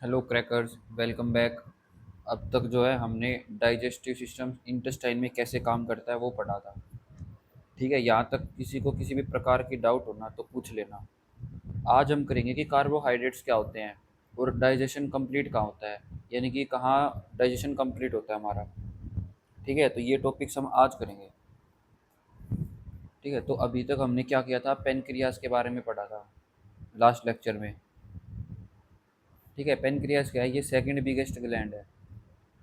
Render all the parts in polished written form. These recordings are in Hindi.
Hello crackers, welcome back. अब तक जो है हमने डाइजेस्टिव सिस्टम इंटेस्टाइन में कैसे काम करता है वो पढ़ा था। ठीक है, यहाँ तक किसी को किसी भी प्रकार की डाउट होना तो पूछ लेना। आज हम करेंगे कि कार्बोहाइड्रेट्स क्या होते हैं और डाइजेशन कंप्लीट कहाँ होता है, यानी कि कहाँ डाइजेशन कंप्लीट होता है हमारा। ठीक है, तो ये टॉपिक्स हम आज करेंगे। ठीक है, तो अभी तक हमने क्या किया था, पेनक्रियाज के बारे में पढ़ा था लास्ट लेक्चर में। ठीक है, पेनक्रियाज क्या है, ये सेकंड बिगेस्ट ग्लैंड है।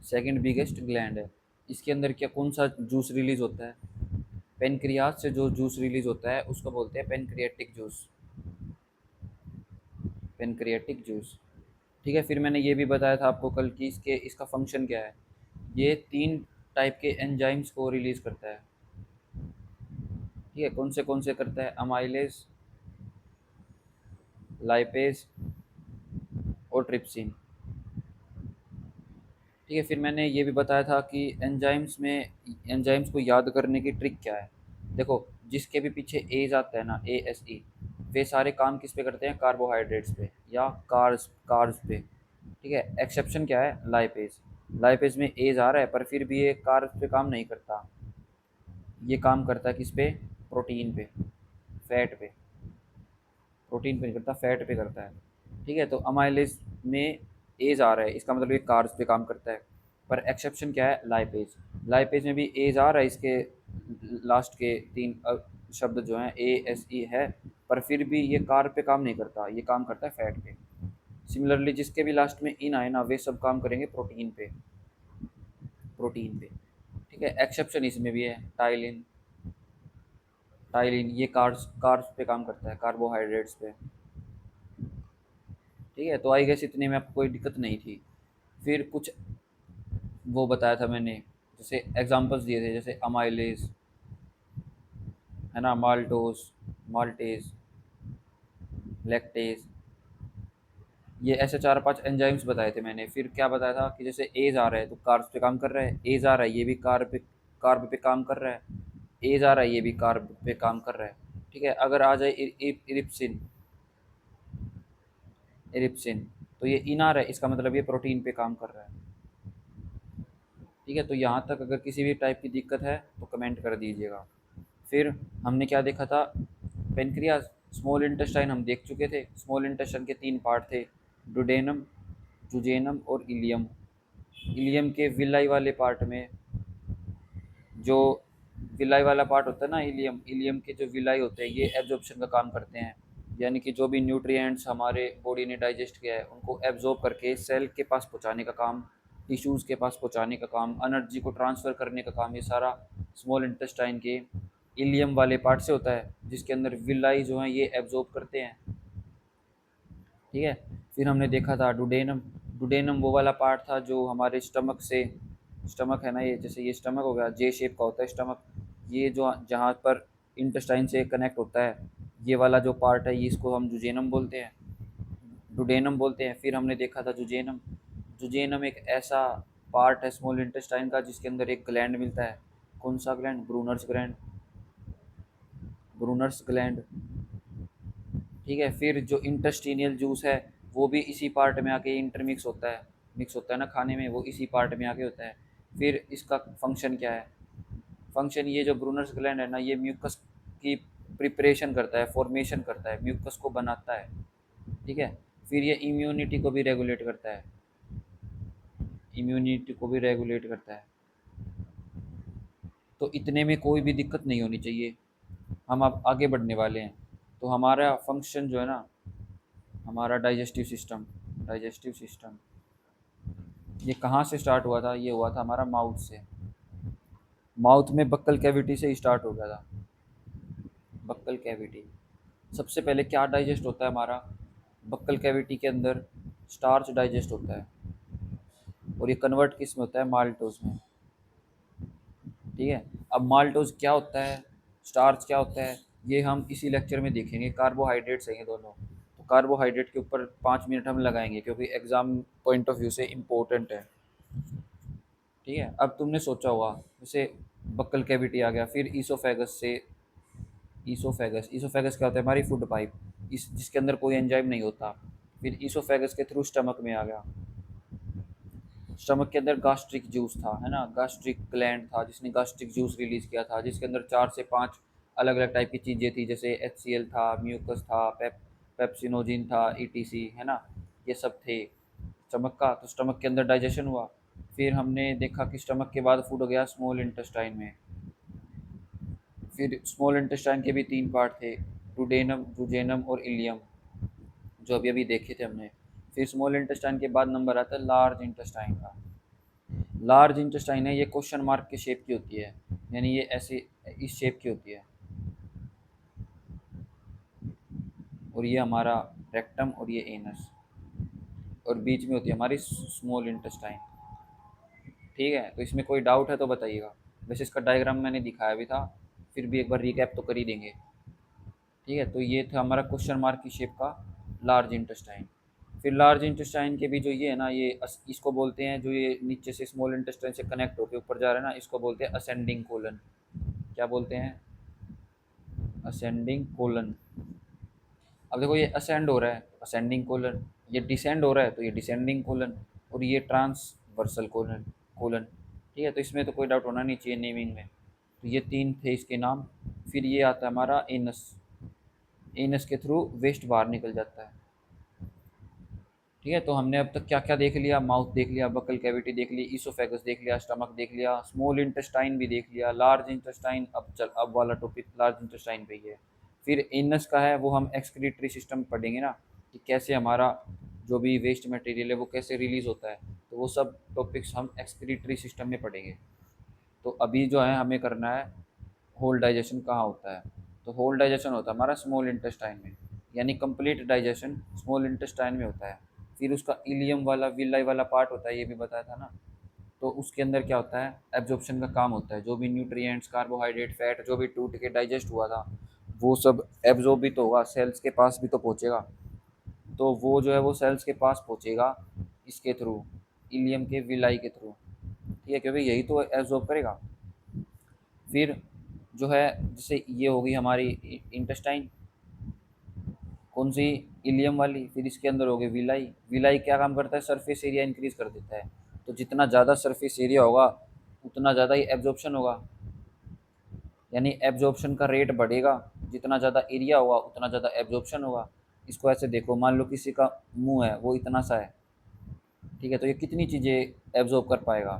सेकंड बिगेस्ट ग्लैंड है। इसके अंदर क्या कौन सा जूस रिलीज होता है? पेनक्रियाज से जो जूस रिलीज होता है उसको बोलते हैं पेनक्रियाटिक जूस। Pancreatic juice. ठीक है, फिर मैंने ये भी बताया था आपको कल कि इसका फंक्शन क्या है। ये तीन टाइप के एंजाइम्स को रिलीज करता है। ठीक है, कौन से करता है? अमाइलेज, लाइपेज और ट्रिप्सिन। ठीक है, फिर मैंने ये भी बताया था कि एंजाइम्स को याद करने की ट्रिक क्या है। देखो, जिसके भी पीछे एज आता है ना, ए एस ई, वे सारे काम किस पे करते हैं? कार्बोहाइड्रेट्स पे या कार्ब्स पे। ठीक है, एक्सेप्शन क्या है? लाइपेज। लाइपेज में एज आ रहा है पर फिर भी ये कार्ब्स पे काम नहीं करता। ये काम करता है किस पे? प्रोटीन पे, फैट पे। प्रोटीन पे नहीं करता, फैट पे करता है। ठीक है, तो अमाइलेज में एज आ रहा है, इसका मतलब ये कार्ब्स पे काम करता है। पर एक्सेप्शन क्या है? लाइपेज। लाइपेज में भी एज आ रहा है, इसके लास्ट के तीन शब्द जो हैं ए एस ई है, पर फिर भी ये कार्ब पे काम नहीं करता, ये काम करता है फैट पे। सिमिलरली जिसके भी लास्ट में इन आए ना, वे सब काम करेंगे प्रोटीन पे। प्रोटीन पे। ठीक है, एक्सेप्शन इसमें भी है, टाइलिन। टाइलिन ये कार्ब्स पे काम करता है, कार्बोहाइड्रेट्स पे। ठीक है, तो आई गेस इतने में आपको कोई दिक्कत नहीं थी। फिर कुछ वो बताया था मैंने, जैसे एग्जांपल्स दिए थे, जैसे अमाइलेज है ना, माल्टोस, माल्टेज, लैक्टेज। ये ऐसे चार पांच एंजाइम्स बताए थे मैंने। फिर क्या बताया था कि जैसे एज आ रहा है तो कार्ब्स पे काम कर रहा है, एज आ रहा है ये भी कार्ब पे काम कर रहा है, एज आ रहा है ये भी कार्ब पे काम कर रहा है। ठीक है, अगर आ जाए इरिप्सिन, इरिप्सिन, तो ये इन आ रहा है, इसका मतलब ये प्रोटीन पे काम कर रहा है। ठीक है, तो यहाँ तक अगर किसी भी टाइप की दिक्कत है तो कमेंट कर दीजिएगा। फिर हमने क्या देखा था? पेनक्रियाज। स्मॉल इंटेस्टाइन हम देख चुके थे। स्मॉल इंटेस्टाइन के तीन पार्ट थे, डुडेनम, जुजेनम और इलियम। इलियम के विलाई वाले पार्ट में जो विलाई वाला पार्ट होता है ना, इलियम, इलियम के जो विलाई होते हैं ये एब्जॉर्प्शन का काम करते हैं। यानी कि जो भी न्यूट्रिएंट्स हमारे बॉडी ने डाइजेस्ट किया है उनको एब्जॉर्ब करके सेल के पास पहुंचाने का काम, टिश्यूज़ के पास पहुंचाने का काम, एनर्जी को ट्रांसफ़र करने का काम, ये सारा स्मॉल इंटेस्टाइन के इलियम वाले पार्ट से होता है, जिसके अंदर विलाई जो हैं ये एब्जॉर्ब करते हैं। ठीक है, फिर हमने देखा था डुडेनम। डुडेनम वो वाला पार्ट था जो हमारे स्टमक से, स्टमक है ना ये, जैसे ये स्टमक हो गया, जे शेप का होता है स्टमक, ये जो जहाँ पर इंटेस्टाइन से कनेक्ट होता है, ये वाला जो पार्ट है ये, इसको हम जुजेनम बोलते हैं, डुडेनम बोलते हैं। फिर हमने देखा था जुजेनम। जुजेनम एक ऐसा पार्ट है स्मॉल इंटेस्टाइन का जिसके अंदर एक ग्लैंड मिलता है। कौन सा gland? Brunner's gland. Brunner's gland. ठीक है, फिर जो इंटेस्टिनियल जूस है वो भी इसी पार्ट में आके इंटरमिक्स होता है, मिक्स होता है ना खाने में, वो इसी पार्ट में आके होता है। फिर इसका फंक्शन क्या है? फंक्शन, ये जो ब्रूनर्स ग्लैंड है ना, ये म्यूकस की प्रिपरेशन करता है, फॉर्मेशन करता है, म्यूकस को बनाता है। ठीक है, फिर ये इम्यूनिटी को भी रेगुलेट करता है, इम्यूनिटी को भी रेगुलेट करता है। तो इतने में कोई भी दिक्कत नहीं होनी चाहिए। हम अब आगे बढ़ने वाले हैं। तो हमारा फंक्शन जो है ना, हमारा डाइजेस्टिव सिस्टम, डाइजेस्टिव सिस्टम ये कहाँ से स्टार्ट हुआ था? ये हुआ था हमारा माउथ से। माउथ में बक्कल कैविटी से स्टार्ट हो गया था। Buccal cavity. सबसे पहले क्या डाइजेस्ट होता है हमारा? बक्कल कैविटी के अंदर स्टार्च डाइजेस्ट होता है, और ये कन्वर्ट किस में होता है? माल्टोज में। ठीक है, अब माल्टोज क्या होता है, स्टार्च क्या होता है, ये हम इसी लेक्चर में देखेंगे। कार्बोहाइड्रेट्स हैं ये दोनों, तो कार्बोहाइड्रेट के ऊपर 5 मिनट हम लगाएंगे क्योंकि एग्ज़ाम पॉइंट ऑफ व्यू से इम्पोर्टेंट है। ठीक है, अब तुमने सोचा होगा जैसे बक्कल कैविटी आ गया, फिर ईसोफेगस से, ईसोफेगस, ईसोफेगस क्या होता है? हमारी फूड पाइप, इस जिसके अंदर कोई एंजाइम नहीं होता। फिर ईसोफेगस के थ्रू स्टमक में आ गया। स्टमक के अंदर गास्ट्रिक जूस था, है ना, गास्ट्रिक ग्लैंड था जिसने गास्ट्रिक जूस रिलीज किया था, जिसके अंदर 4 से 5 अलग अलग टाइप की चीज़ें थी, जैसे HCl था, म्यूकस था, पेप्सिनोजिन था, ETC, है ना, ये सब थे स्टमक का। तो स्टमक के अंदर डाइजेशन हुआ। फिर हमने देखा कि स्टमक के बाद फूड हो गया स्मॉल इंटेस्टाइन में। फिर स्मॉल इंटेस्टाइन के भी 3 पार्ट थे, डुडेनम, जुजेनम और इलियम, जो अभी अभी देखे थे हमने। फिर स्मॉल इंटेस्टाइन के बाद नंबर आता है लार्ज इंटेस्टाइन का। लार्ज इंटेस्टाइन है, ये क्वेश्चन मार्क के शेप की होती है, यानी ये ऐसे इस शेप की होती है, और ये हमारा रेक्टम और ये एनस, और बीच में होती है हमारी स्मॉल इंटेस्टाइन। ठीक है, तो इसमें कोई डाउट है तो बताइएगा। वैसे इसका डायग्राम मैंने दिखाया भी था, फिर भी एक बार रिकैप तो कर ही देंगे। ठीक है, तो ये था हमारा क्वेश्चन मार्क की शेप का लार्ज इंटेस्टाइन। फिर लार्ज इंटेस्टाइन के भी जो ये है ना, ये इसको बोलते हैं, जो ये नीचे से स्मॉल इंटेस्टाइन से कनेक्ट होकर ऊपर जा रहा है ना, इसको बोलते हैं असेंडिंग कोलन। क्या बोलते हैं? Ascending colon. अब देखो ये असेंड हो रहा है, असेंडिंग कोलन, ये डिसेंड हो रहा है तो ये डिसेंडिंग कोलन, और ये ट्रांसवर्सल कोलन कोलन। ठीक है, तो इसमें तो कोई डाउट होना नहीं चाहिए नेमिंग में। तो ये 3 थे इसके नाम। फिर ये आता है हमारा एनस। एनस के थ्रू वेस्ट बाहर निकल जाता है। ठीक है, तो हमने अब तक क्या क्या देख लिया? माउथ देख लिया, बकल कैविटी देख ली, ईसोफेगस देख लिया, स्टमक देख लिया, स्मॉल इंटेस्टाइन भी देख लिया, लार्ज इंटेस्टाइन। अब वाला टॉपिक लार्ज इंटेस्टाइन पे ही है। फिर एनस का है, वो हम एक्सक्रीटरी सिस्टम पढ़ेंगे ना, कि कैसे हमारा जो भी वेस्ट मटेरियल है वो कैसे रिलीज होता है, तो वो सब टॉपिक्स हम एक्सक्रीटरी सिस्टम में पढ़ेंगे। तो अभी जो है हमें करना है होल डाइजेशन कहाँ होता है। तो होल डाइजेशन होता है हमारा स्मॉल इंटेस्टाइन में, यानी कंप्लीट डाइजेशन स्मॉल इंटेस्टाइन में होता है। फिर उसका इलियम वाला, विलाई वाला पार्ट होता है, ये भी बताया था ना। तो उसके अंदर क्या होता है? एब्जॉर्प्शन का काम होता है, जो भी न्यूट्रिएंट्स, कार्बोहाइड्रेट, फैट जो भी टूट के डाइजेस्ट हुआ था वो सब एब्जॉर्ब भी तो होगा, सेल्स के पास भी तो पहुँचेगा। तो वो जो है वो सेल्स के पास पहुँचेगा इसके थ्रू, इलियम के विलाई के थ्रू। ठीक है, क्योंकि यही तो एब्जॉर्ब करेगा। फिर जो है, जैसे ये होगी हमारी इंटेस्टाइन, कौन सी? इलियम वाली। फिर इसके अंदर होगी विलाई। विलाई क्या काम करता है? सरफेस एरिया इंक्रीज कर देता है। तो जितना ज़्यादा सरफेस एरिया होगा उतना ज़्यादा ही एब्जॉर्प्शन होगा, यानी एब्जॉर्प्शन का रेट बढ़ेगा। जितना ज़्यादा एरिया होगा उतना ज़्यादा एब्जॉर्प्शन होगा। इसको ऐसे देखो, मान लो किसी का मुंह है वो इतना सा है, ठीक है, तो ये कितनी चीज़ें एब्जॉर्ब कर पाएगा?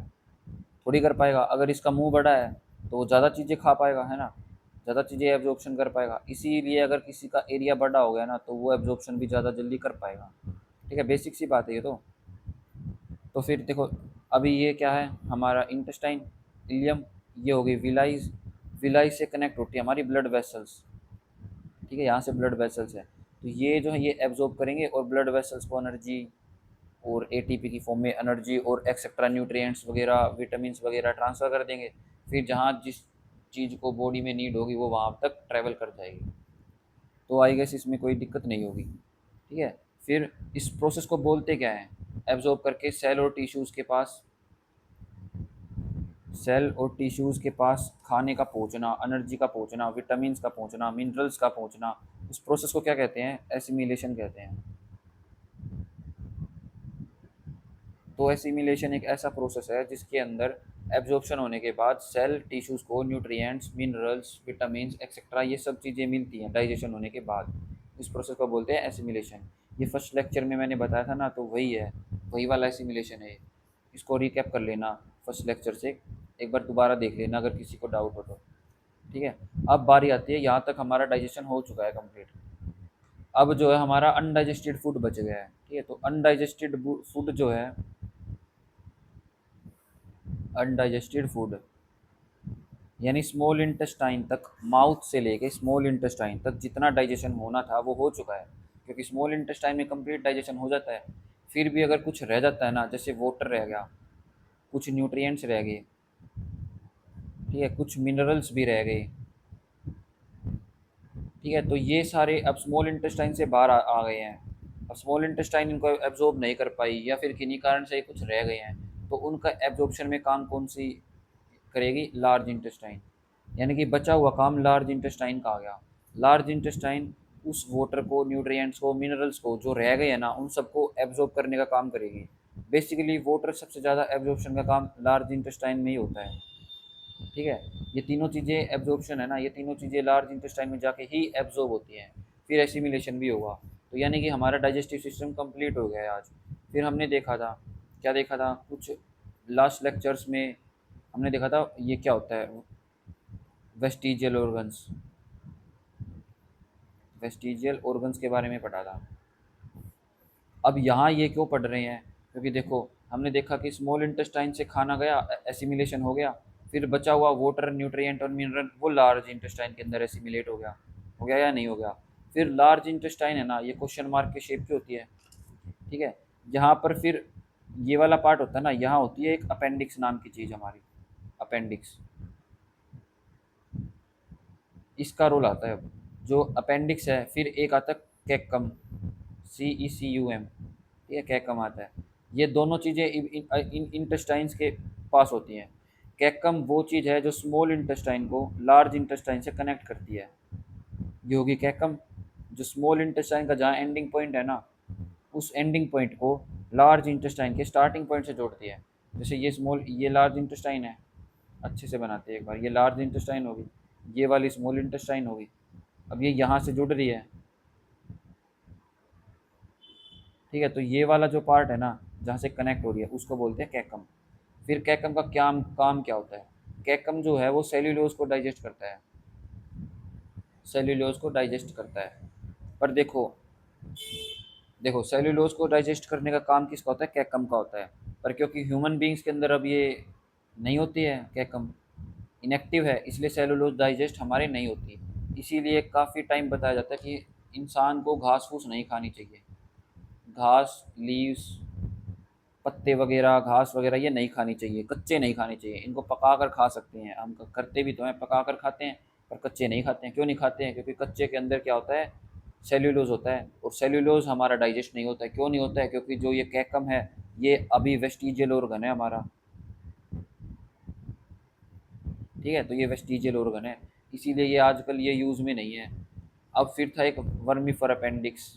थोड़ी कर पाएगा। अगर इसका मुंह बड़ा है तो वो ज़्यादा चीज़ें खा पाएगा, है ना, ज़्यादा चीज़ें एब्जॉर्प्शन कर पाएगा। इसीलिए अगर किसी का एरिया बड़ा हो गया ना तो वो एब्जॉर्प्शन भी ज़्यादा जल्दी कर पाएगा। ठीक है, बेसिक सी बात है ये तो फिर देखो, अभी ये क्या है हमारा इंटेस्टाइन, इलियम, ये हो गई विलाइज। विलाई से कनेक्ट होती है हमारी ब्लड वेसल्स। ठीक है, यहाँ से ब्लड वेसल्स है, तो ये जो है ये एब्जॉर्ब करेंगे और ब्लड वेसल्स को एनर्जी और ATP की फॉर्म में एनर्जी और एक्सेट्रा न्यूट्रिएंट्स वगैरह, विटामिन्स वगैरह ट्रांसफ़र कर देंगे। फिर जहाँ जिस चीज़ को बॉडी में नीड होगी वो वहाँ तक ट्रैवल कर जाएगी। तो आई गेस इसमें कोई दिक्कत नहीं होगी। ठीक है, फिर इस प्रोसेस को बोलते क्या हैं? एब्जॉर्ब करके सेल और टिश्यूज़ के पास, सेल और टिश्यूज़ के पास खाने का पहुंचना, एनर्जी का पहुंचना, विटामिन्स का पहुंचना, मिनरल्स का पहुंचना, उस प्रोसेस को क्या कहते हैं? एसिमिलेशन कहते हैं। तो एसिमिलेशन एक ऐसा प्रोसेस है जिसके अंदर एब्जॉर्प्शन होने के बाद सेल टिश्यूज़ को न्यूट्रिएंट्स, मिनरल्स, विटामिन्स एक्सेट्रा ये सब चीज़ें मिलती हैं डाइजेशन होने के बाद। इस प्रोसेस को बोलते हैं एसिमिलेशन। ये फर्स्ट लेक्चर में मैंने बताया था ना, तो वही है, वही वाला एसिमिलेशन है। इसको रिकैप कर लेना फर्स्ट लेक्चर से, एक बार दोबारा देख लेना अगर किसी को डाउट हो तो। ठीक है, अब बारी आती है, यहाँ तक हमारा डाइजेशन हो चुका है कंप्लीट। अब जो है हमारा अनडाइजेस्टेड फूड बच गया है। ठीक है, तो अनडाइजेस्टेड फूड जो है, अनडाइजेस्टेड फूड यानी स्मॉल इंटेस्टाइन तक, माउथ से लेके स्मॉल इंटेस्टाइन तक जितना डाइजेशन होना था वो हो चुका है, क्योंकि स्मॉल इंटेस्टाइन में कंप्लीट डाइजेशन हो जाता है। फिर भी अगर कुछ रह जाता है ना, जैसे वाटर रह गया, कुछ न्यूट्रिएंट्स रह गए, ठीक है, कुछ मिनरल्स भी रह गए, ठीक है, तो ये सारे अब स्मॉल इंटेस्टाइन से बाहर आ गए हैं। अब स्मॉल इंटेस्टाइन इनको एब्जॉर्ब नहीं कर पाई, या फिर किन्हीं कारण से कुछ रह गए हैं, तो उनका एब्जॉर्प्शन में काम कौन सी करेगी? Large intestine. यानी कि बचा हुआ काम लार्ज इंटेस्टाइन का आ गया। लार्ज इंटेस्टाइन उस वाटर को, न्यूट्रिएंट्स को, मिनरल्स को जो रह गए हैं ना, उन सबको एब्जॉर्ब करने का काम करेगी। बेसिकली वाटर सबसे ज़्यादा एब्जॉर्प्शन का काम लार्ज इंटेस्टाइन में ही होता है। ठीक है, ये तीनों चीज़ें एब्जॉर्प्शन है ना, ये तीनों चीज़ें लार्ज इंटेस्टाइन में जाके ही एब्जॉर्ब होती हैं, फिर एसिमिलेशन भी होगा। तो यानी कि हमारा डाइजेस्टिव सिस्टम कंप्लीट हो गया है आज। फिर हमने देखा था, क्या देखा था, कुछ लास्ट लेक्चर्स में हमने देखा था ये क्या होता है, वेस्टिजियल ऑर्गन्स, वेस्टिजियल ऑर्गन्स के बारे में पढ़ा था। अब यहाँ ये क्यों पढ़ रहे हैं, क्योंकि देखो हमने देखा कि स्मॉल इंटेस्टाइन से खाना गया, एसिमिलेशन हो गया, फिर बचा हुआ वाटर, न्यूट्रिएंट और मिनरल वो लार्ज इंटेस्टाइन के अंदर एसिमिलेट हो गया या नहीं हो गया। फिर लार्ज इंटेस्टाइन है ना, ये क्वेश्चन मार्क के शेप की होती है। ठीक है, यहाँ पर फिर ये वाला पार्ट होता है ना, यहाँ होती है एक अपेंडिक्स नाम की चीज़ हमारी, अपेंडिक्स, इसका रोल आता है। जो अपेंडिक्स है, फिर एक आता है कैक्कम, CECUM, ठीक है, कैक्कम आता है। ये दोनों चीज़ें इन इंटेस्टाइन्स के पास होती हैं। कैक्कम वो चीज़ है जो स्मॉल इंटेस्टाइन को लार्ज इंटेस्टाइन से कनेक्ट करती है, ये होगी कैक्कम। जो स्मॉल इंटेस्टाइन का जहाँ एंडिंग पॉइंट है ना, उस एंडिंग पॉइंट को लार्ज इंटेस्टाइन के स्टार्टिंग पॉइंट से जोड़ती है। जैसे ये स्मॉल, ये लार्ज इंटेस्टाइन है, अच्छे से बनाते हैं एक बार, ये लार्ज इंटेस्टाइन होगी, ये वाली स्मॉल इंटेस्टाइन होगी। अब ये यहाँ से जुड़ रही है, ठीक है, तो ये वाला जो पार्ट है ना, जहाँ से कनेक्ट हो रही है, उसको बोलते हैं कैकम। फिर कैकम का क्या काम क्या होता है, कैकम जो है वो सेल्यूलोज को डाइजेस्ट करता है, सेल्यूलोज को डाइजेस्ट करता है। पर देखो, देखो सेल्यूलोज को डाइजेस्ट करने का काम किसका होता है, कैकम का होता है। पर क्योंकि ह्यूमन बींग्स के अंदर अब ये नहीं होती है कैकम, इनएक्टिव है, इसलिए सेलुलोज डाइजेस्ट हमारे नहीं होती। इसीलिए काफ़ी टाइम बताया जाता है कि इंसान को घास फूस नहीं खानी चाहिए, घास, लीव्स, पत्ते वगैरह, घास वगैरह ये नहीं खानी चाहिए, कच्चे नहीं खाने चाहिए। इनको पका कर खा सकते हैं हम, करते भी तो हैं, पका कर खाते हैं, पर कच्चे नहीं खाते हैं। क्यों नहीं खाते हैं, क्योंकि कच्चे के अंदर क्या होता है, सेल्यूलोज होता है, और सेल्यूलोज हमारा डाइजेस्ट नहीं होता है। क्यों नहीं होता है, क्योंकि जो ये कैकम है, ये अभी वेस्टिजियल ऑर्गन है हमारा। ठीक है, तो ये वेस्टिजियल ऑर्गन है, इसीलिए ये आजकल ये यूज़ में नहीं है। अब फिर था एक वर्मीफर अपेंडिक्स,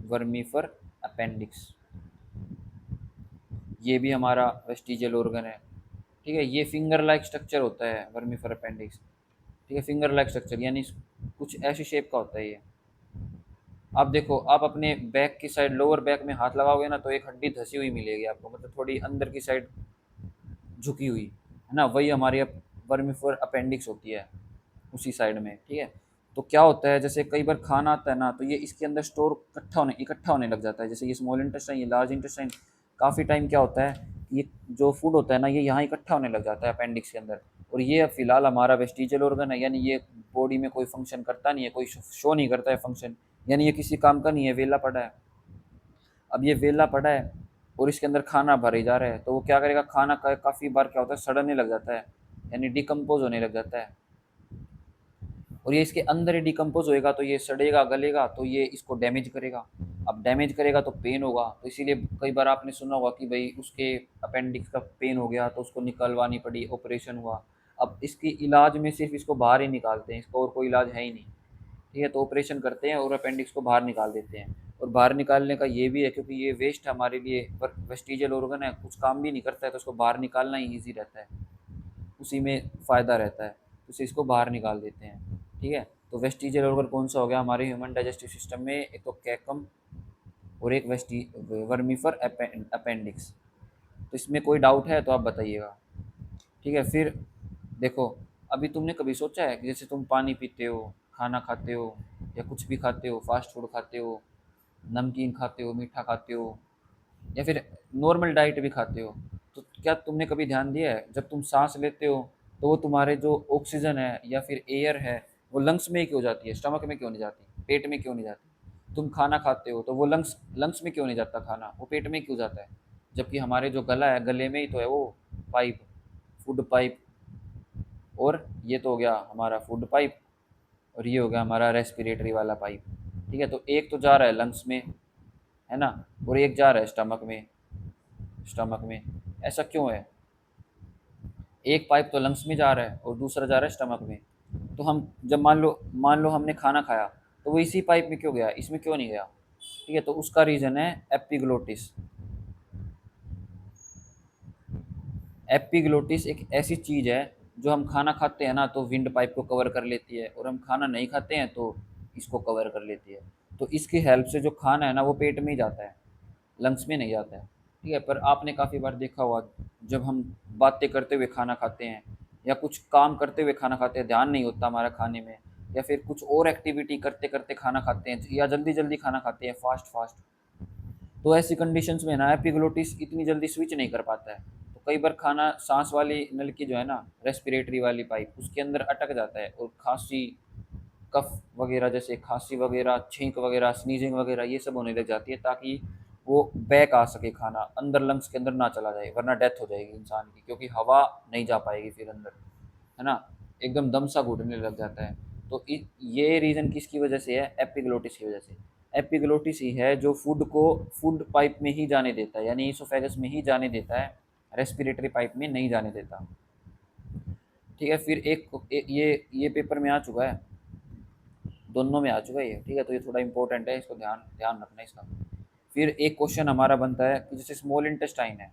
वर्मीफर अपेंडिक्स, ये भी हमारा वेस्टिजियल ऑर्गन है। ठीक है, ये फिंगर लाइक स्ट्रक्चर होता है वर्मीफर अपेंडिक्स। ठीक है, फिंगर लाइक स्ट्रक्चर यानी कुछ ऐसी शेप का होता है ये। आप देखो, आप अपने बैक की साइड, लोअर बैक में हाथ लगाओगे ना, तो एक हड्डी धसी हुई मिलेगी आपको, मतलब थोड़ी अंदर की साइड झुकी हुई, है ना, वही हमारी वर्मीफर अपेंडिक्स होती है, उसी साइड में। ठीक है, तो क्या होता है, जैसे कई बार खाना आता है ना, तो ये इसके अंदर स्टोर इकट्ठा होने लग जाता है। जैसे ये स्मॉल इंटेस्टाइन, ये लार्ज इंटेस्टाइन, काफ़ी टाइम क्या होता है, ये जो फूड होता है ना, ये यहाँ इकट्ठा होने लग जाता है अपेंडिक्स के अंदर। और ये फिलहाल हमारा वेस्टिजियल ऑर्गन है, यानी ये बॉडी में कोई फंक्शन करता नहीं है, कोई शो नहीं करता है फंक्शन, यानी ये किसी काम का नहीं है, वेला पड़ा है। अब ये वेला पड़ा है और इसके अंदर खाना भरे जा रहा है, तो वो क्या करेगा, खाना का काफ़ी बार क्या होता है, सड़ने लग जाता है, यानी डिकम्पोज होने लग जाता है। और ये इसके अंदर ही डिकम्पोज होएगा, तो ये सड़ेगा, गलेगा, तो ये इसको डैमेज करेगा। अब डैमेज करेगा तो पेन होगा, तो इसीलिए कई बार आपने सुना होगा कि भाई उसके अपेंडिक्स का पेन हो गया तो उसको निकलवानी पड़ी, ऑपरेशन हुआ। अब इसकी इलाज में सिर्फ इसको बाहर ही निकालते हैं, इसका और कोई इलाज है ही नहीं। ठीक है, तो ऑपरेशन करते हैं और अपेंडिक्स को बाहर निकाल देते हैं। और बाहर निकालने का ये भी है, क्योंकि ये वेस्ट हमारे लिए, वेस्टिजियल ऑर्गन है, कुछ काम भी नहीं करता है, तो उसको बाहर निकालना ही ईजी रहता है, उसी में फ़ायदा रहता है, तो इसे इसको बाहर निकाल देते हैं। ठीक है, तो वेस्टिजियल ऑर्गन कौन सा हो गया हमारे ह्यूमन डाइजेस्टिव सिस्टम में, एक तो कैकम और एक वेस्टी वर्मीफर अपेंडिक्स। तो इसमें कोई डाउट है तो आप बताइएगा। ठीक है, फिर देखो, अभी तुमने कभी सोचा है कि जैसे तुम पानी पीते हो, खाना खाते हो, या कुछ भी खाते हो, फास्ट फूड खाते हो, नमकीन खाते हो, मीठा खाते हो, या फिर नॉर्मल डाइट भी खाते हो, तो क्या तुमने कभी ध्यान दिया है, जब तुम सांस लेते हो तो वो तुम्हारे जो ऑक्सीजन है या फिर एयर है, वो लंग्स में ही क्यों जाती है, स्टमक में क्यों नहीं जाती, पेट में क्यों नहीं जाती। तुम खाना खाते हो तो वो लंग्स लंग्स में क्यों नहीं जाता खाना, वो पेट में क्यों जाता है। जबकि हमारे जो गला है, गले में ही तो है वो पाइप, फूड पाइप। और ये तो हो गया हमारा फूड पाइप, और ये हो गया हमारा रेस्पिरेटरी वाला पाइप। ठीक है, तो एक तो जा रहा है लंग्स में, है ना, और एक जा रहा है स्टमक में, स्टमक में। ऐसा क्यों है, एक पाइप तो लंग्स में जा रहा है और दूसरा जा रहा है स्टमक में। तो हम जब मान लो हमने खाना खाया, तो वो इसी पाइप में क्यों गया, इसमें क्यों नहीं गया? ठीक है, तो उसका रीज़न है एपिग्लोटिस। एपिग्लोटिस एक ऐसी चीज़ है जो हम खाना खाते हैं ना तो विंड पाइप को कवर कर लेती है, और हम खाना नहीं खाते हैं तो इसको कवर कर लेती है। तो इसकी हेल्प से जो खाना है ना वो पेट में ही जाता है, लंग्स में नहीं जाता है। ठीक है, पर आपने काफ़ी बार देखा होगा, जब हम बातें करते हुए खाना खाते हैं या कुछ काम करते हुए खाना खाते हैं, ध्यान नहीं होता हमारा खाने में, या फिर कुछ और एक्टिविटी करते करते खाना खाते हैं या जल्दी जल्दी खाना खाते हैं, फास्ट फास्ट, तो ऐसी कंडीशंस में ना एपिग्लोटिस इतनी जल्दी स्विच नहीं कर पाता है। तो कई बार खाना सांस वाली नल की जो है ना, रेस्पिरेटरी वाली पाइप, उसके अंदर अटक जाता है, और खांसी, कफ वगैरह, जैसे खांसी वगैरह, छींक वगैरह, स्नीजिंग वगैरह, ये सब होने लग जाती है, ताकि वो बैक आ सके, खाना अंदर लंग्स के अंदर ना चला जाए, वरना डेथ हो जाएगी इंसान की, क्योंकि हवा नहीं जा पाएगी फिर अंदर, है ना, एकदम दम सा घुटने लग जाता है। तो ये रीज़न किसकी वजह से है? एपिग्लोटिस की वजह से। एपिग्लोटिस ही है जो फूड को फूड पाइप में ही जाने देता है, यानी इसोफेगस में ही जाने देता है, रेस्पिरेटरी पाइप में नहीं जाने देता। ठीक है, फिर ये पेपर में आ चुका है, दोनों में आ चुका है ये। ठीक है, तो ये थोड़ा इंपॉर्टेंट है, इसको ध्यान ध्यान रखना इसका। फिर एक क्वेश्चन हमारा बनता है कि जैसे स्मॉल इंटेस्टाइन है,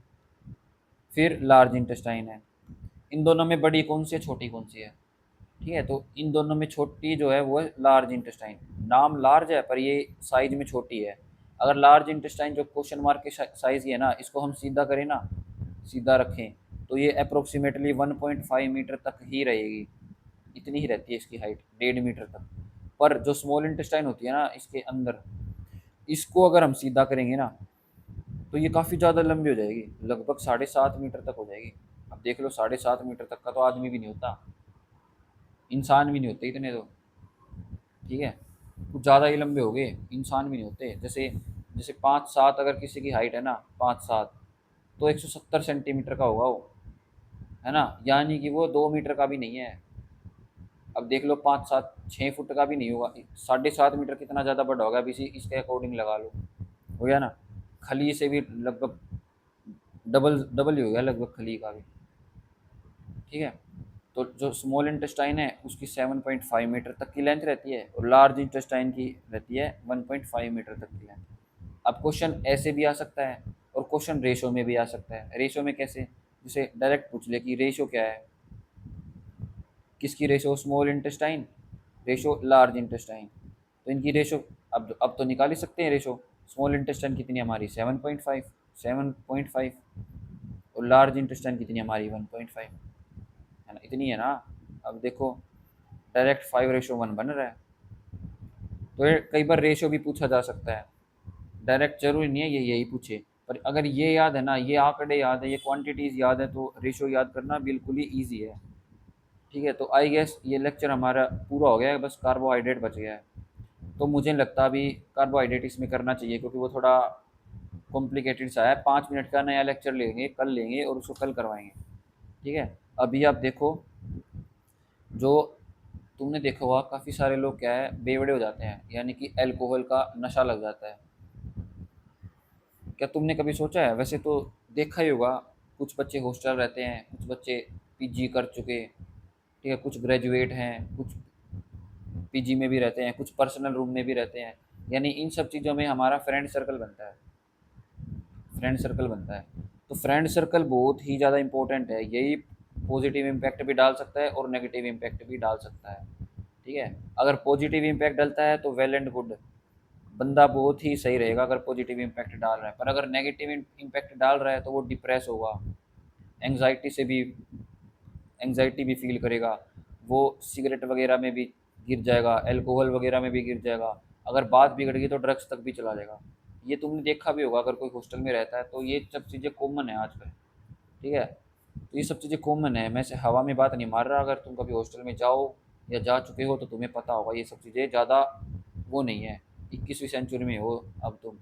फिर लार्ज इंटेस्टाइन है, इन दोनों में बड़ी कौन सी है, छोटी कौन सी है? ठीक है, तो इन दोनों में छोटी जो है वो है लार्ज इंटेस्टाइन। नाम लार्ज है पर ये साइज में छोटी है। अगर लार्ज इंटेस्टाइन जो क्वेश्चन मार्क के साइज की है ना, इसको हम सीधा करें ना, सीधा रखें, तो ये अप्रोक्सीमेटली 1.5 मीटर तक ही रहेगी, इतनी ही रहती है इसकी हाइट, 1.5 मीटर तक। पर जो स्मॉल इंटेस्टाइन होती है ना इसके अंदर, इसको अगर हम सीधा करेंगे ना, तो ये काफ़ी ज़्यादा लंबी हो जाएगी, लगभग 7.5 मीटर तक हो जाएगी। अब देख लो, 7.5 मीटर तक का तो आदमी भी नहीं होता, इंसान भी नहीं होते इतने तो। ठीक है, कुछ ज़्यादा ही लंबे हो गए, इंसान भी नहीं होते। जैसे जैसे 5'7" अगर किसी की हाइट है ना, 5'7", तो 170 सेंटीमीटर का होगा वो, है ना, यानी कि वो 2 मीटर का भी नहीं है। अब देख लो, 5'7", 6 फुट का भी नहीं होगा, 7.5 मीटर कितना ज़्यादा बड़ा होगा, अब इसी इसके अकॉर्डिंग लगा लो, हो गया ना। खली से भी लगभग डबल डबल ही हो गया लगभग खली का भी। ठीक है, तो जो स्मॉल इंटेस्टाइन है उसकी 7.5 मीटर तक की लेंथ रहती है, और लार्ज इंटेस्टाइन की रहती है 1.5 मीटर तक की लेंथ। अब क्वेश्चन ऐसे भी आ सकता है, और क्वेश्चन रेशो में भी आ सकता है। रेशो में कैसे? जैसे डायरेक्ट पूछ ले कि रेशो क्या है, किसकी ratio, small intestine ratio large intestine, तो इनकी रेशो अब तो निकाल ही सकते हैं रेशो। स्मॉल इंटेस्टाइन कितनी है हमारी, 7.5, 7.5, और लार्ज इंटेस्टाइन कितनी है हमारी, 1.5, है ना, इतनी है ना। अब देखो, डायरेक्ट 5:1 बन रहा है। तो ये कई बार रेशो भी पूछा जा सकता है, डायरेक्ट जरूरी नहीं है ये यही पूछे, पर अगर ये याद है ना, ये आंकड़े याद है, ये क्वांटिटीज़ याद है, तो रेशो याद करना बिल्कुल ही ईजी है। ठीक है, तो आई गेस ये लेक्चर हमारा पूरा हो गया है, बस कार्बोहाइड्रेट बच गया है। तो मुझे नहीं लगता अभी कार्बोहाइड्रेट इसमें करना चाहिए, क्योंकि वो थोड़ा कॉम्प्लिकेटेड सा है। 5 मिनट का नया लेक्चर लेंगे, कल लेंगे और उसको कल करवाएंगे। ठीक है, अभी आप देखो, जो तुमने देखा होगा काफ़ी सारे लोग क्या है, बेवड़े हो जाते हैं, यानी कि अल्कोहल का नशा लग जाता है। क्या तुमने कभी सोचा है? वैसे तो देखा ही होगा, कुछ बच्चे हॉस्टल रहते हैं, कुछ बच्चे पीजी कर चुके, ठीक है, कुछ ग्रेजुएट हैं, कुछ पीजी में भी रहते हैं, कुछ पर्सनल रूम में भी रहते हैं, यानी इन सब चीज़ों में हमारा फ्रेंड सर्कल बनता है, फ्रेंड सर्कल बनता है। तो फ्रेंड सर्कल बहुत ही ज़्यादा इंपॉर्टेंट है, यही पॉजिटिव इम्पैक्ट भी डाल सकता है और नेगेटिव इम्पैक्ट भी डाल सकता है। ठीक है, अगर पॉजिटिव इम्पैक्ट डलता है तो वेल एंड गुड, बंदा बहुत ही सही रहेगा अगर पॉजिटिव इम्पैक्ट डाल रहा है। पर अगर नेगेटिव इम्पैक्ट डाल रहा है तो वो डिप्रेस होगा, एंग्जाइटी से भी एंग्जाइटी भी फील करेगा, वो सिगरेट वगैरह में भी गिर जाएगा, अल्कोहल वगैरह में भी गिर जाएगा, अगर बात बिगड़ गई तो ड्रग्स तक भी चला जाएगा। ये तुमने देखा भी होगा, अगर कोई हॉस्टल में रहता है तो ये सब चीज़ें कॉमन है आजकल। ठीक है, तो ये सब चीज़ें कॉमन है, मैं से हवा में बात नहीं मार रहा, अगर तुम कभी हॉस्टल में जाओ या जा चुके हो तो तुम्हें पता होगा, ये सब चीज़ें ज़्यादा वो नहीं है, 21वीं सेंचुरी में हो अब तुम,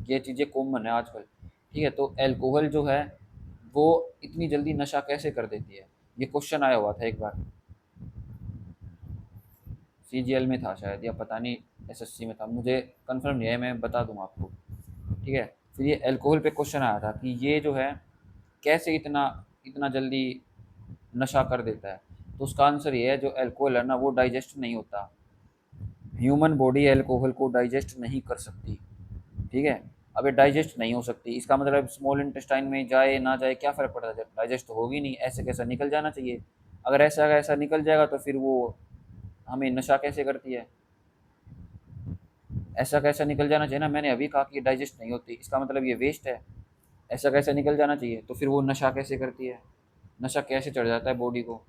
ये चीज़ें कॉमन है आजकल। ठीक है, तो अल्कोहल जो है वो इतनी जल्दी नशा कैसे कर देती है, ये क्वेश्चन आया हुआ था एक बार, सीजीएल में था शायद, या पता नहीं एसएससी में था, मुझे कंफर्म नहीं है, मैं बता दूँ आपको। ठीक है, फिर ये अल्कोहल पे क्वेश्चन आया था कि ये जो है कैसे इतना इतना जल्दी नशा कर देता है। तो उसका आंसर ये है, जो अल्कोहल है ना वो डाइजेस्ट नहीं होता। ह्यूमन बॉडी अल्कोहल को डाइजेस्ट नहीं कर सकती। ठीक है, अब ये डाइजेस्ट नहीं हो सकती, इसका मतलब स्मॉल इंटेस्टाइन में जाए ना जाए क्या फ़र्क पड़ता है, जब डाइजेस्ट तो होगी नहीं, ऐसे कैसा निकल जाना चाहिए। अगर ऐसा ऐसा निकल जाएगा तो फिर वो हमें नशा कैसे करती है, ऐसा कैसा निकल जाना चाहिए ना, मैंने अभी कहा कि ये डाइजेस्ट नहीं होती, इसका मतलब ये वेस्ट है, ऐसा कैसा निकल जाना चाहिए, तो फिर वो नशा कैसे करती है, नशा कैसे चढ़ जाता है बॉडी को।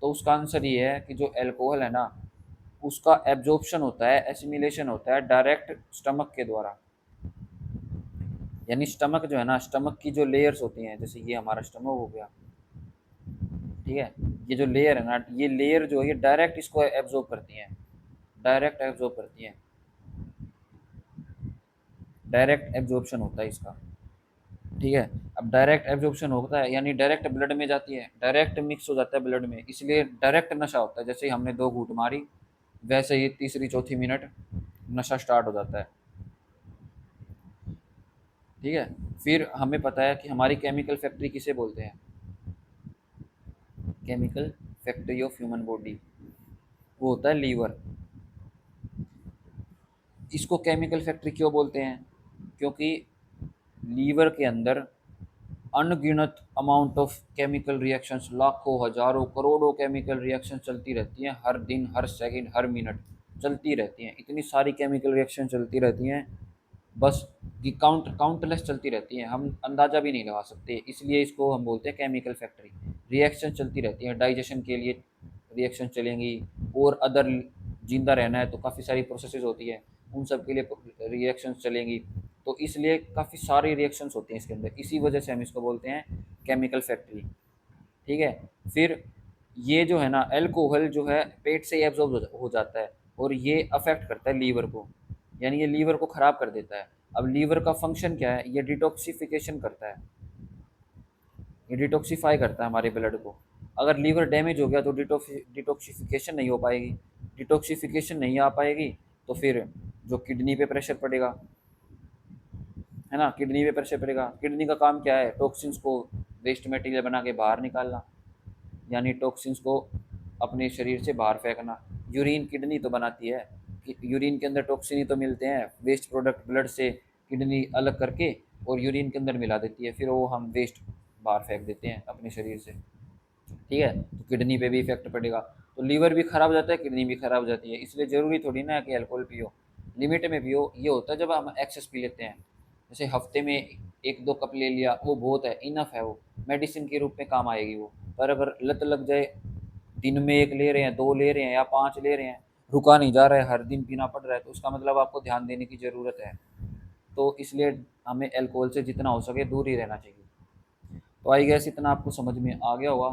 तो उसका आंसर ये है कि जो अल्कोहल है ना उसका एब्जॉर्प्शन होता है, एसिमिलेशन होता है डायरेक्ट स्टमक के द्वारा। यानी स्टमक जो है ना, स्टमक की जो लेयर्स होती हैं, जैसे ये हमारा स्टमक हो गया, ठीक है, ये जो लेयर है ना, ये लेयर जो है ये डायरेक्ट इसको एब्जॉर्ब करती हैं, डायरेक्ट एब्जॉर्ब करती हैं, डायरेक्ट एब्जॉर्प्शन होता है इसका। ठीक है, अब डायरेक्ट एब्जॉर्प्शन होता है यानी डायरेक्ट ब्लड में जाती है, डायरेक्ट मिक्स हो जाता है ब्लड में, इसलिए डायरेक्ट नशा होता है। जैसे ही हमने 2 घूँट मारी, वैसे ही तीसरी चौथी मिनट नशा स्टार्ट हो जाता है। ठीक है, फिर हमें पता है कि हमारी केमिकल फैक्ट्री किसे बोलते हैं, chemical factory of human body, वो होता है लीवर। इसको केमिकल फैक्ट्री क्यों बोलते हैं, क्योंकि लीवर के अंदर अनगिनत अमाउंट ऑफ केमिकल रिएक्शंस, लाखों हजारों करोड़ों केमिकल रिएक्शन चलती रहती हैं, हर दिन हर सेकंड हर मिनट चलती रहती हैं, इतनी सारी केमिकल रिएक्शन चलती रहती हैं, बस कि काउंटलेस चलती रहती हैं, हम अंदाज़ा भी नहीं लगा सकते, इसलिए इसको हम बोलते हैं केमिकल फैक्ट्री। रिएक्शन चलती रहती हैं, डाइजेशन के लिए रिएक्शन चलेंगी, और अदर जिंदा रहना है तो काफ़ी सारी प्रोसेसेस होती है, उन सब के लिए रिएक्शंस चलेंगी। तो इसलिए काफ़ी सारी रिएक्शंस होती हैं इसके अंदर, इसी वजह से हम इसको बोलते हैं केमिकल फैक्ट्री। ठीक है, फिर ये जो है ना अल्कोहल जो है पेट से ही एब्जॉर्ब हो जाता है, और ये अफेक्ट करता है लीवर को, यानी ये लीवर को ख़राब कर देता है। अब लीवर का फंक्शन क्या है, ये डिटॉक्सिफिकेशन करता है, ये डिटॉक्सिफाई करता है हमारे ब्लड को। अगर लीवर डैमेज हो गया तो डिटॉक्सिफिकेशन नहीं हो पाएगी, डिटॉक्सिफिकेशन नहीं आ पाएगी तो फिर जो किडनी पे प्रेशर पड़ेगा, है ना, किडनी पे प्रेशर पड़ेगा। किडनी का काम क्या है, टॉक्सिन्स को वेस्ट मटेरियल बना के बाहर निकालना, यानी टॉक्सिन्स को अपने शरीर से बाहर फेंकना। यूरिन किडनी तो बनाती है, कि यूरिन के अंदर टॉक्सिन ही तो मिलते हैं, वेस्ट प्रोडक्ट ब्लड से किडनी अलग करके और यूरिन के अंदर मिला देती है, फिर वो हम वेस्ट बाहर फेंक देते हैं अपने शरीर से। ठीक है, तो किडनी पे भी इफेक्ट पड़ेगा, तो लीवर भी खराब हो जाता है, किडनी भी खराब हो जाती है। इसलिए ज़रूरी थोड़ी ना है कि अल्कोहल पियो, लिमिट में पियो। ये होता है जब हम एक्सेस पी लेते हैं, जैसे हफ्ते में 1-2 कप ले लिया, वो बहुत है, इनफ है, वो मेडिसिन के रूप में काम आएगी वो। पर अगर लत लग जाए, दिन में 1 ले रहे हैं, 2 ले रहे हैं या 5 ले रहे हैं, रुका नहीं जा रहा है, हर दिन पीना पड़ रहा है, तो उसका मतलब आपको ध्यान देने की ज़रूरत है। तो इसलिए हमें अल्कोहल से जितना हो सके दूर ही रहना चाहिए। तो आई गेस इतना आपको समझ में आ गया होगा।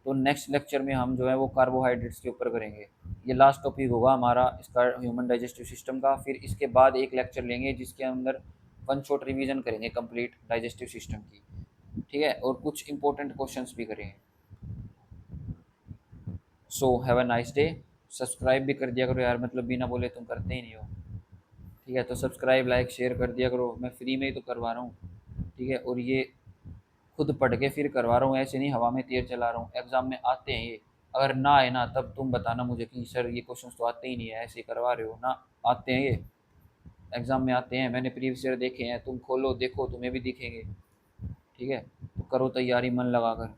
तो नेक्स्ट लेक्चर में हम जो है वो कार्बोहाइड्रेट्स के ऊपर करेंगे, ये लास्ट टॉपिक होगा हमारा इसका ह्यूमन डाइजेस्टिव सिस्टम का। फिर इसके बाद एक लेक्चर लेंगे जिसके अंदर वन शॉट रिवीजन करेंगे कंप्लीट डाइजेस्टिव सिस्टम की। ठीक है, और कुछ इंपॉर्टेंट क्वेश्चंस भी करेंगे। So have a nice day. Subscribe भी कर दिया करो यार, मतलब बिना बोले तुम करते ही नहीं हो। ठीक है, तो सब्सक्राइब लाइक शेयर कर दिया करो, मैं फ्री में ही तो करवा रहा हूँ। ठीक है, और ये खुद पढ़ के फिर करवा रहा हूँ, ऐसे नहीं हवा में तीर चला रहा हूँ। एग्ज़ाम में आते हैं ये, अगर ना आए ना तब तुम बताना मुझे कि सर ये क्वेश्चन तो आते ही नहीं है, ऐसे ही करवा रहे हो ना। आते हैं ये, एग्ज़ाम में आते हैं, मैंने प्रीवियस ईयर देखे हैं, तुम खोलो देखो तुम्हें भी दिखेंगे। ठीक है, तो करो तैयारी मन लगा कर।